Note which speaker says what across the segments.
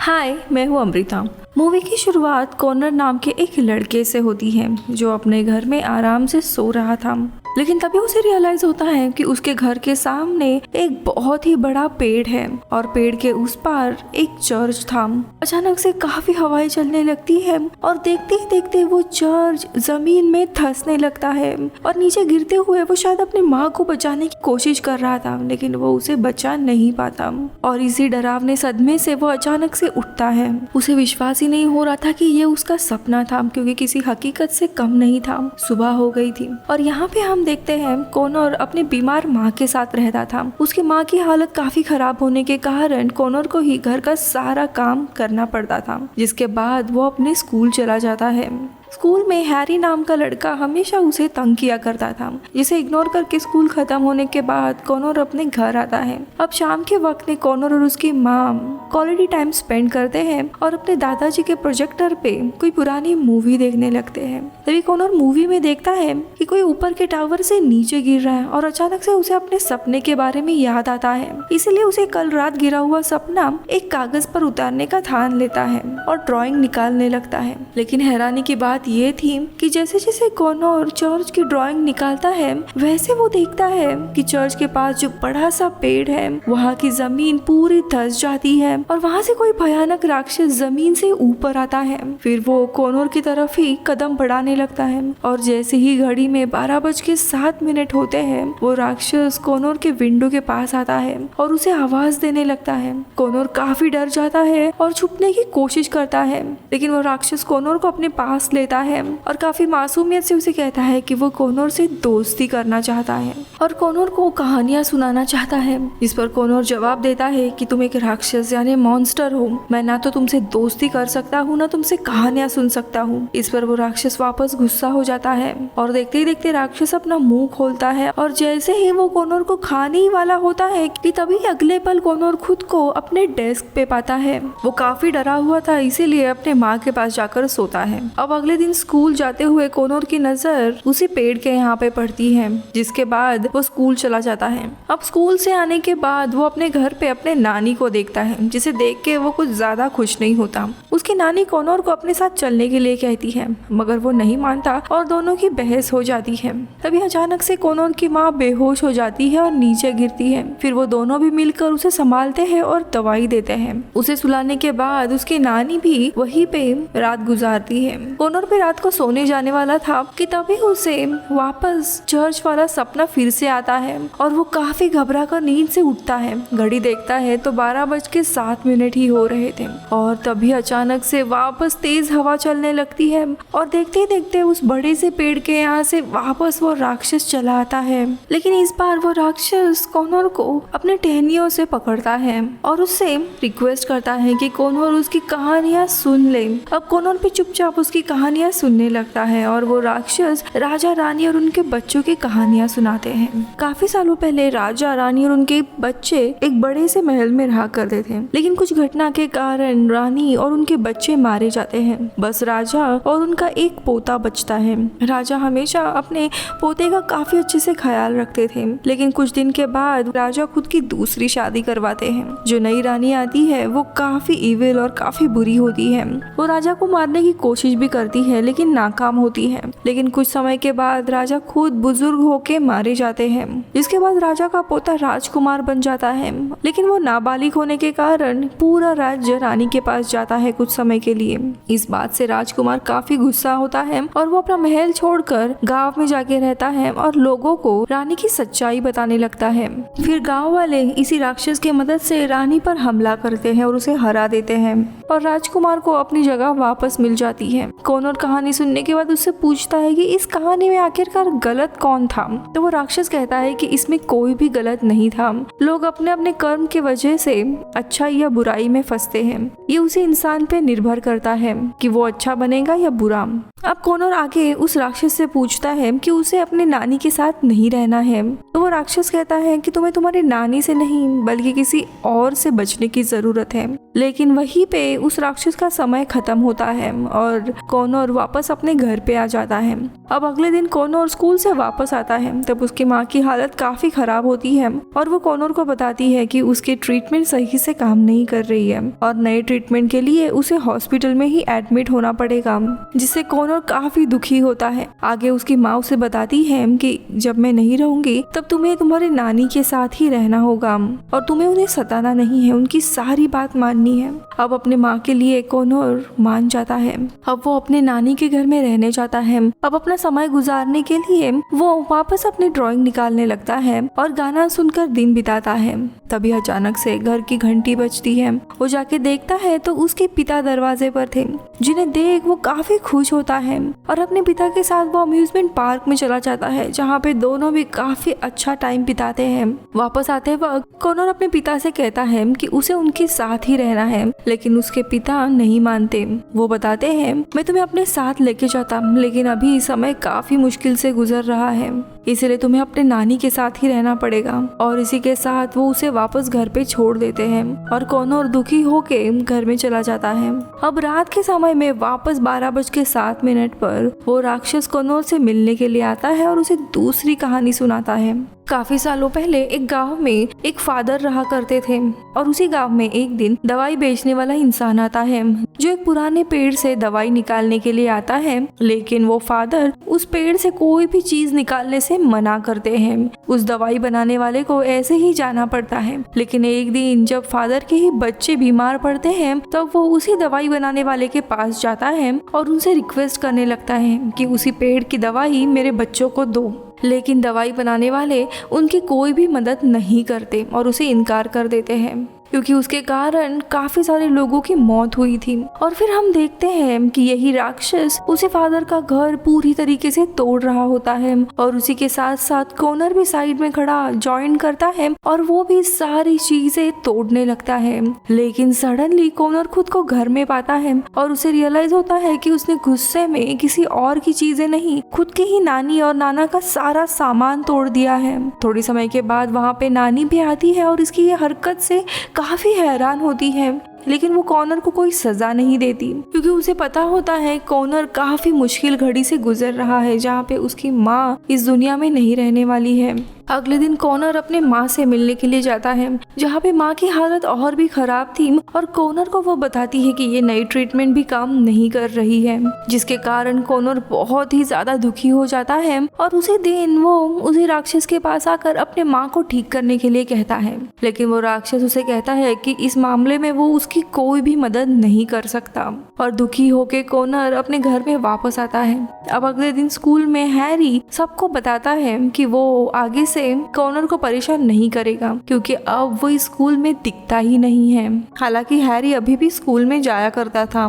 Speaker 1: हाय, मैं हूँ अमृता। मूवी की शुरुआत कॉनर नाम के एक लड़के से होती है जो अपने घर में आराम से सो रहा था, लेकिन तभी उसे रियलाइज होता है कि उसके घर के सामने एक बहुत ही बड़ा पेड़ है और पेड़ के उस पार एक चर्च था। अचानक से काफी हवाएं चलने लगती है और देखते ही देखते वो चर्च जमीन में धंसने लगता है और नीचे गिरते हुए वो शायद अपनी माँ को बचाने की कोशिश कर रहा था, लेकिन वो उसे बचा नहीं पाता और इसी डरावने सदमे से वो अचानक से उठता है। उसे विश्वास ही नहीं हो रहा था कि ये उसका सपना था, क्योंकि किसी हकीकत से कम नहीं था। सुबह हो गई थी और यहाँ पे हम देखते हैं कॉनर अपनी बीमार माँ के साथ रहता था। उसकी माँ की हालत काफी खराब होने के कारण कॉनर को ही घर का सारा काम करना पड़ता था, जिसके बाद वो अपने स्कूल चला जाता है। स्कूल में हैरी नाम का लड़का हमेशा उसे तंग किया करता था, जिसे इग्नोर करके स्कूल खत्म होने के बाद कॉनर अपने घर आता है। अब शाम के वक्त में कॉनर और उसकी माँ क्वालिटी टाइम स्पेंड करते हैं और अपने दादाजी के प्रोजेक्टर पे कोई पुरानी मूवी देखने लगते हैं। तभी कॉनर मूवी में देखता है कि कोई ऊपर के टावर से नीचे गिर रहा है और अचानक से उसे अपने सपने के बारे में याद आता है। इसीलिए उसे कल रात गिरा हुआ सपना एक कागज पर उतारने का ठान लेता है और ड्राइंग निकालने लगता है। लेकिन हैरानी की बात ये थी कि जैसे जैसे कॉनर चर्च की ड्राइंग निकालता है, वैसे वो देखता है कि चर्च के पास जो बड़ा सा पेड़ है वहाँ की जमीन पूरी धंस जाती है और वहाँ से कोई भयानक राक्षस जमीन से ऊपर आता है। फिर वो कॉनर की तरफ ही कदम बढ़ाने लगता है और जैसे ही घड़ी में 12:07 होते हैं, वो राक्षस कॉनर के विंडो के पास आता है और उसे आवाज देने लगता है। कॉनर काफी डर जाता है और छुपने की कोशिश करता है, लेकिन वो राक्षस कॉनर को अपने पास लेता है और काफी मासूमियत से उसे कहता है कि वो कॉनर से दोस्ती करना चाहता है और कॉनर को कहानियां सुनाना चाहता है। इस पर कॉनर जवाब देता है कि तुम एक राक्षस यानी मॉन्स्टर हो, मैं ना तो तुमसे दोस्ती कर सकता हूँ ना तुमसे कहानियां सुन सकता हूँ। इस पर वो राक्षस वापस गुस्सा हो जाता है और देखते ही देखते राक्षस अपना मुंह खोलता है और जैसे ही वो कॉनर को खाने ही वाला होता है कि तभी अगले पल कॉनर खुद को अपने डेस्क पे पाता है। वो काफी डरा हुआ था, इसीलिए अपने माँ के पास जाकर सोता है। अब अगले दिन स्कूल जाते हुए कॉनर की नजर उसी पेड़ के यहाँ पे पड़ती है, जिसके बाद वो स्कूल चला जाता है। अब स्कूल से आने के बाद वो अपने घर पे अपने नानी को देखता है, जिसे देख के वो कुछ ज्यादा खुश नहीं होता। उसकी नानी कॉनर को अपने साथ चलने के लिए कहती है, मगर वो नहीं मानता और दोनों की बहस हो जाती है। तभी अचानक से कॉनर की माँ बेहोश हो जाती है और नीचे गिरती है। फिर वो दोनों भी मिलकर उसे संभालते हैं और दवाई देते हैं। उसे सुलाने के बाद उसकी नानी भी वहीं पे रात गुजारती है। कॉनर पे रात को सोने जाने वाला था कि तभी उसे वापस चर्च वाला सपना फिर से आता है और वो काफी घबरा कर नींद से उठता है। घड़ी देखता है तो 12:07 ही हो रहे थे और तभी अचानक से वापस तेज हवा चलने लगती है और देखते ही देखते उस बड़े से पेड़ के यहाँ से वापस वो राक्षस चला आता है। लेकिन इस बार वो राक्षस कॉनर को अपने टहनियों से पकड़ता है और उससे रिक्वेस्ट करता है कि कॉनर उसकी कहानियां सुन ले। अब कॉनर भी चुपचाप उसकी कहानियां सुनने लगता है और वो राक्षस राजा रानी और उनके बच्चों की कहानियां सुनाते हैं। काफी सालों पहले राजा रानी और उनके बच्चे एक बड़े से महल में रहा करते थे, लेकिन कुछ घटना के कारण रानी और उनके बच्चे मारे जाते हैं। बस राजा और उनका एक पोता बचता है। राजा हमेशा अपने पोते का काफी अच्छे से ख्याल रखते थे, लेकिन कुछ दिन के बाद राजा खुद की दूसरी शादी करवाते हैं। जो नई रानी आती है वो काफी इविल और काफी बुरी होती है। वो राजा को मारने की कोशिश भी करती है, लेकिन नाकाम होती है। लेकिन कुछ समय के बाद राजा खुद बुजुर्ग होके मारे जाते हैं, जिसके बाद राजा का पोता राजकुमार बन जाता है। लेकिन वो नाबालिग होने के कारण पूरा राज्य रानी के पास जाता है कुछ समय के लिए। इस बात से राजकुमार काफी गुस्सा होता है और वो अपना महल छोड़कर गांव में जाके रहता है और लोगों को रानी की सच्चाई बताने लगता है। फिर गांव वाले इसी राक्षस की मदद से रानी पर हमला करते हैं और उसे हरा देते हैं और राजकुमार को अपनी जगह वापस मिल जाती है। कॉनर कहानी सुनने के बाद उससे पूछता है कि इस कहानी में आखिरकार गलत कौन था। तो वो राक्षस कहता है कि इसमें कोई भी गलत नहीं था, लोग अपने अपने कर्म की वजह से अच्छाई या बुराई में फंसते हैं। ये उसी इंसान पे निर्भर करता है कि वो अच्छा बनेगा या बुरा। अब कॉनर आगे उस राक्षस से पूछता है कि उसे अपने नानी के साथ नहीं रहना है। तो वो राक्षस कहता है कि तुम्हें तुम्हारी नानी से नहीं बल्कि किसी और से बचने की जरूरत है। लेकिन वहीं पे उस राक्षस का समय खत्म होता है और कॉनर वापस अपने घर पे आ जाता है। अब अगले दिन कॉनर स्कूल से वापस आता है, तब उसकी माँ की हालत काफी खराब होती है और वो कॉनर को बताती है कि उसके ट्रीटमेंट सही से काम नहीं कर रही है और नए ट्रीटमेंट के लिए उसे हॉस्पिटल में ही एडमिट होना पड़ेगा, जिससे कॉनर काफी दुखी होता है। आगे उसकी माँ उसे बताती है कि जब मैं नहीं रहूंगी तब तुम्हें तुम्हारी नानी के साथ ही रहना होगा और तुम्हें उन्हें सताना नहीं है, उनकी सारी बात माननी है। अब अपने माँ के लिए कॉनर मान जाता है। अब वो अपने नानी के घर में रहने जाता है। अब अपना समय गुजारने के लिए वो वापस अपनी ड्राइंग निकालने लगता है और गाना सुनकर दिन बिताता है। तभी अचानक से घर की घंटी बजती है। वो जाके देखता है तो उसके पिता दरवाजे पर थे, जिन्हें देख वो काफी खुश होता है और अपने पिता के साथ वो अम्यूजमेंट पार्क में चला जाता है, जहाँ पे दोनों भी काफी अच्छा टाइम बिताते हैं। वापस आते वक्त कॉनर अपने पिता से कहता है कि उसे उनके साथ ही रहना है, लेकिन उसके पिता नहीं मानते। वो बताते हैं मैं तुम्हें अपने साथ लेके जाता, लेकिन अभी समय काफी मुश्किल से गुजर रहा है, इसलिए तुम्हें अपने नानी के साथ ही रहना पड़ेगा। और इसी के साथ वो उसे वापस घर पे छोड़ देते हैं और कॉनर दुखी होके घर में चला जाता है। अब रात के समय में वापस 12:07 पर वो राक्षस कॉनर से मिलने के लिए आता है और उसे दूसरी कहानी सुनाता है। काफी सालों पहले एक गांव में एक फादर रहा करते थे और उसी गांव में एक दिन दवाई बेचने वाला इंसान आता है, जो एक पुराने पेड़ से दवाई निकालने के लिए आता है। लेकिन वो फादर उस पेड़ से कोई भी चीज निकालने से मना करते हैं। उस दवाई बनाने वाले को ऐसे ही जाना पड़ता है। लेकिन एक दिन जब फादर के ही बच्चे बीमार पड़ते हैं तब वो उसी दवाई बनाने वाले के पास जाता है और उनसे रिक्वेस्ट करने लगता है कि उसी पेड़ की दवाई मेरे बच्चों को दो। लेकिन दवाई बनाने वाले उनकी कोई भी मदद नहीं करते और उसे इनकार कर देते हैं, क्योंकि उसके कारण काफी सारे लोगों की मौत हुई थी। और फिर हम देखते हैं कि यही राक्षस उसी फादर का घर पूरी तरीके से तोड़ रहा होता है और उसी के साथ साथ कॉनर भी साइड में खड़ा ज्वाइन करता है और वो भी सारी चीजें तोड़ने लगता है। लेकिन सडनली कॉनर खुद को घर में पाता है और उसे रियलाइज होता है कि उसने गुस्से में किसी और की चीजें नहीं, खुद की ही नानी और नाना का सारा सामान तोड़ दिया है। थोड़ी समय के बाद वहाँ पे नानी भी आती है और इसकी ये हरकत से काफी हैरान होती है, लेकिन वो कॉनर को कोई सजा नहीं देती, क्योंकि उसे पता होता है कॉनर काफी मुश्किल घड़ी से गुजर रहा है, जहाँ पे उसकी माँ इस दुनिया में नहीं रहने वाली है। अगले दिन कॉनर अपने माँ से मिलने के लिए जाता है, जहाँ पे माँ की हालत और भी खराब थी और कॉनर को वो बताती है कि ये नई ट्रीटमेंट भी काम नहीं कर रही है, जिसके कारण कॉनर बहुत ही ज्यादा दुखी हो जाता है और उसी दिन वो उसी राक्षस के पास आकर अपने माँ को ठीक करने के लिए कहता है। लेकिन वो राक्षस उसे कहता है कि इस मामले में वो उसकी कोई भी मदद नहीं कर सकता और दुखी होके कॉनर अपने घर में वापस आता है। अब अगले दिन स्कूल में हैरी सबको बताता है कि वो आगे से कॉनर को परेशान नहीं करेगा, क्योंकि अब वो स्कूल में दिखता ही नहीं है। हालांकि हैरी अभी भी स्कूल में जाया करता था।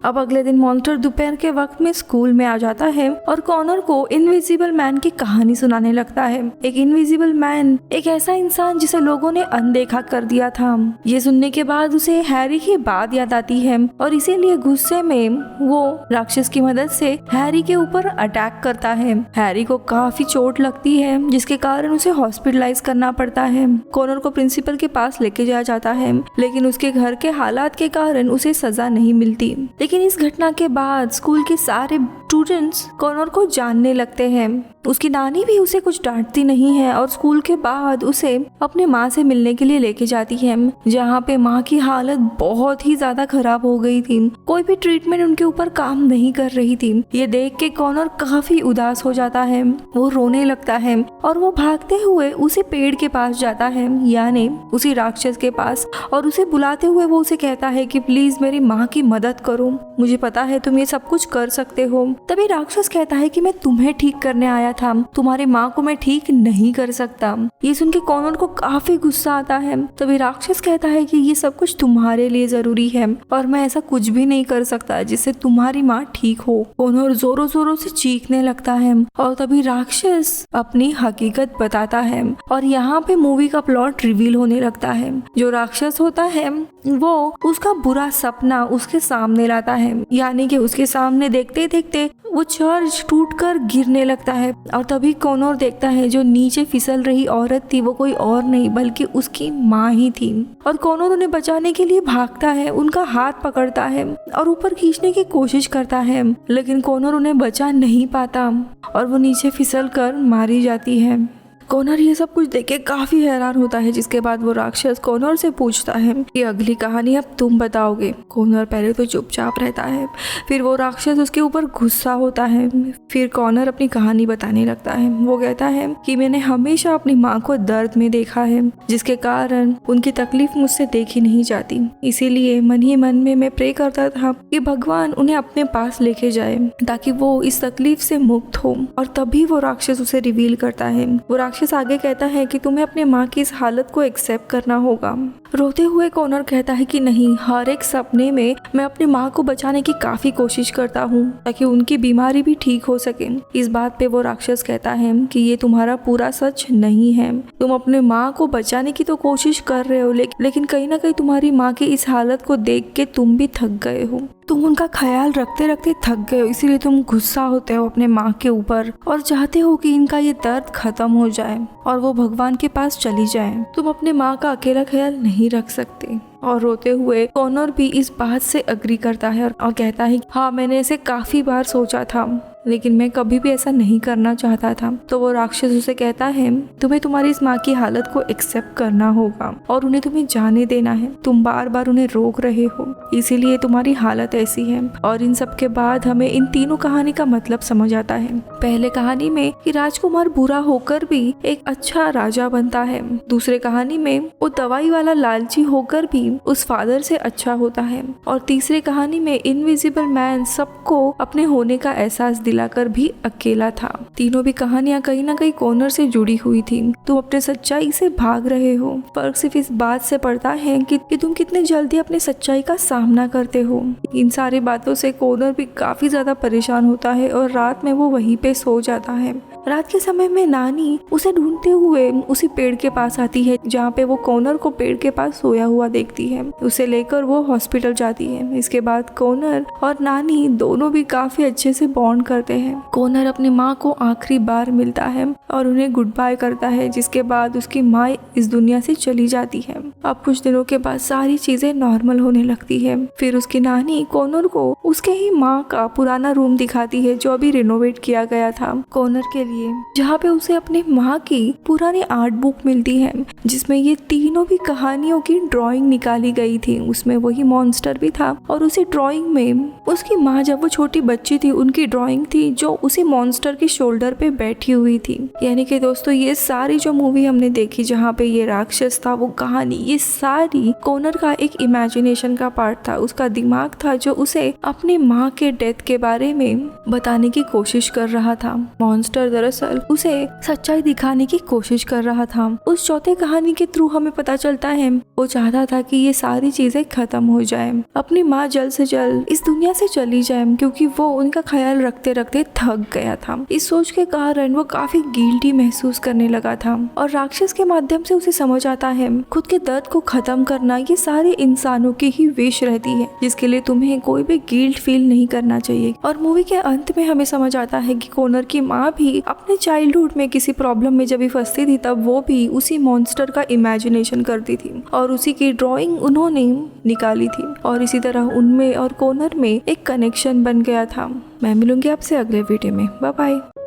Speaker 1: अब अगले दिन मॉन्स्टर दोपहर के वक्त में स्कूल में आ जाता है और कॉनर को इनविजिबल मैन की कहानी सुनाने लगता है। एक इनविजिबल मैन एक ऐसा इंसान जिसे लोगों ने अनदेखा कर दिया था। ये सुनने के बाद उसे हैरी की बात याद आती है और इसीलिए गुस्से में वो राक्षस की मदद से हैरी के ऊपर अटैक करता है। हैरी को काफी चोट लगती है, जिसके कारण उसे हॉस्पिटलाइज करना पड़ता है। कॉनर को प्रिंसिपल के पास लेके जाया जाता है, लेकिन उसके घर के हालात के कारण उसे सजा नहीं मिलती। लेकिन इस घटना के बाद स्कूल के सारे स्टूडेंट्स कॉनर को जानने लगते हैं। उसकी नानी भी उसे कुछ डांटती नहीं है और स्कूल के बाद उसे अपने माँ से मिलने के लिए लेके जाती है, जहाँ पे माँ की हालत बहुत ही ज्यादा खराब हो गई थी। कोई भी ट्रीटमेंट उनके ऊपर काम नहीं कर रही थी। ये देख के कॉनर काफी उदास हो जाता है, वो रोने लगता है और वो भागते हुए उसी पेड़ के पास जाता है, यानी उसी राक्षस के पास, और उसे बुलाते हुए वो उसे कहता है कि प्लीज मेरी माँ की मदद करो, मुझे पता है तुम ये सब कुछ कर सकते हो। तभी राक्षस कहता है कि मैं तुम्हें ठीक करने आया था, तुम्हारी माँ को मैं ठीक नहीं कर सकता। ये सुन के कॉनर को काफी गुस्सा आता है। तभी राक्षस कहता है कि ये सब कुछ तुम्हारे लिए जरूरी है और मैं ऐसा कुछ भी नहीं कर सकता जिससे तुम्हारी माँ ठीक हो। कॉनर जोरों जोरों से चीखने लगता है और तभी राक्षस अपनी हकीकत बताता है और यहाँ पे मूवी का प्लॉट रिवील होने लगता है। जो राक्षस होता है वो उसका बुरा सपना उसके सामने लाता है, यानी कि उसके सामने देखते देखते वो चर्च टूटकर गिरने लगता है और तभी कॉनर देखता है जो नीचे फिसल रही औरत थी वो कोई और नहीं बल्कि उसकी माँ ही थी। और कॉनर उन्हें बचाने के लिए भागता है, उनका हाथ पकड़ता है और ऊपर खींचने की कोशिश करता है, लेकिन कॉनर उन्हें बचा नहीं पाता और वो नीचे फिसल कर मारी जाती है। कॉनर ये सब कुछ देख के काफी हैरान होता है, जिसके बाद वो राक्षस कॉनर से पूछता है कि अगली कहानी अब तुम बताओगे। कॉनर पहले तो चुपचाप रहता है, फिर वो राक्षस उसके ऊपर गुस्सा होता है। फिर कॉनर अपनी कहानी बताने लगता है। वो कहता है कि मैंने हमेशा अपनी माँ को दर्द में देखा है, जिसके कारण उनकी तकलीफ मुझसे देखी नहीं जाती। इसीलिए मन ही मन में मैं प्रे करता था कि भगवान उन्हें अपने पास लेके जाए ताकि वो इस तकलीफ से मुक्त हो। और तभी वो राक्षस उसे रिवील करता है। वो राक्षस आगे कहता है कि तुम्हें अपने माँ की इस हालत को एक्सेप्ट करना होगा। रोते हुए कॉनर कहता है कि नहीं, हर एक सपने में मैं अपनी माँ को बचाने की काफी कोशिश करता हूँ ताकि उनकी बीमारी भी ठीक हो सके। इस बात पे वो राक्षस कहता है कि ये तुम्हारा पूरा सच नहीं है। तुम अपने माँ को बचाने की तो कोशिश कर रहे हो, लेकिन कहीं ना कहीं तुम्हारी माँ की इस हालत को देख के तुम भी थक गए हो। तुम उनका ख्याल रखते रखते थक गए हो, इसीलिए तुम गुस्सा होते हो अपने माँ के ऊपर और चाहते हो कि इनका ये दर्द खत्म हो जाए और वो भगवान के पास चली जाए। तुम अपने माँ का अकेला ख्याल नहीं रख सकते। और रोते हुए कॉनर भी इस बात से अग्री करता है और कहता है हाँ, मैंने इसे काफी बार सोचा था, लेकिन मैं कभी भी ऐसा नहीं करना चाहता था। तो वो राक्षस उसे कहता है तुम्हें तुम्हारी इस माँ की हालत को एक्सेप्ट करना होगा और उन्हें तुम्हें जाने देना है। तुम बार बार उन्हें रोक रहे हो, इसीलिए तुम्हारी हालत ऐसी है। और इन सब के बाद हमें इन तीनों कहानी का मतलब समझ आता है। पहले कहानी में कि राजकुमार बुरा होकर भी एक अच्छा राजा बनता है। दूसरे कहानी में वो दवाई वाला लालची होकर भी उस फादर से अच्छा होता है। और तीसरे कहानी में इनविजिबल मैन सबको अपने होने का एहसास दिलाकर भी अकेला था। तीनों भी कहानियां कहीं ना कहीं कॉनर से जुड़ी हुई थी। तुम अपने सच्चाई से भाग रहे हो। फर्क सिर्फ इस बात से पड़ता है कि तुम कितने जल्दी अपने सच्चाई का सामना करते हो। इन सारी बातों से कॉनर भी काफी ज्यादा परेशान होता है और रात में वो वहीं पे सो जाता है। रात के समय में नानी उसे ढूंढते हुए उसी पेड़ के पास आती है जहाँ पे वो कॉनर को पेड़ के पास सोया हुआ देखती है। उसे लेकर वो हॉस्पिटल जाती है। इसके बाद कॉनर और नानी दोनों भी काफी अच्छे से बॉन्ड करते हैं। कॉनर अपनी माँ को आखिरी बार मिलता है और उन्हें गुड बाय करता है, जिसके बाद उसकी माँ इस दुनिया से चली जाती है। अब कुछ दिनों के बाद सारी चीजें नॉर्मल होने लगती है। फिर उसकी नानी कॉनर को उसके ही माँ का पुराना रूम दिखाती है जो अभी रिनोवेट किया गया था कॉनर के लिए, जहाँ पे उसे अपनी माँ की पुरानी आर्ट बुक मिलती है जिसमें ये तीनों भी कहानियों की ड्राइंग निकाली गई थी। उसमें वही मॉन्स्टर भी था और उसी ड्राइंग में उसकी माँ जब वो छोटी बच्ची थी उनकी ड्राइंग थी जो उसी मॉन्स्टर के शोल्डर पे बैठी हुई थी। यानी कि दोस्तों ये सारी जो मूवी हमने देखी जहाँ पे ये राक्षस था, वो कहानी, ये सारी कॉनर का एक इमेजिनेशन का पार्ट था। उसका दिमाग था जो उसे अपनी माँ के डेथ के बारे में बताने की कोशिश कर रहा था। मॉन्स्टर दरअसल उसे सच्चाई दिखाने की कोशिश कर रहा था। उस चौथे कहानी के थ्रू हमें पता चलता है वो चाहता था कि ये सारी चीजें खत्म हो जाए, अपनी माँ जल्द से जल्द इस दुनिया से चली जाए, क्योंकि वो उनका ख्याल रखते रखते थक गया था। इस सोच के कारण वो काफी गिल्टी महसूस करने लगा था और राक्षस के माध्यम से उसे समझ आता है खुद के दर्द को खत्म करना ये सारे इंसानों की ही विश रहती है, जिसके लिए तुम्हें कोई भी गिल्ट फील नहीं करना चाहिए। और मूवी के अंत में हमें समझ आता है कि कॉनर की माँ भी अपने चाइल्डहुड में किसी प्रॉब्लम में जब भी फंसती थी तब वो भी उसी मॉन्स्टर का इमेजिनेशन करती थी और उसी की ड्राइंग उन्होंने निकाली थी और इसी तरह उनमें और कॉनर में एक कनेक्शन बन गया था। मैं मिलूंगी आपसे अगले वीडियो में। Bye bye.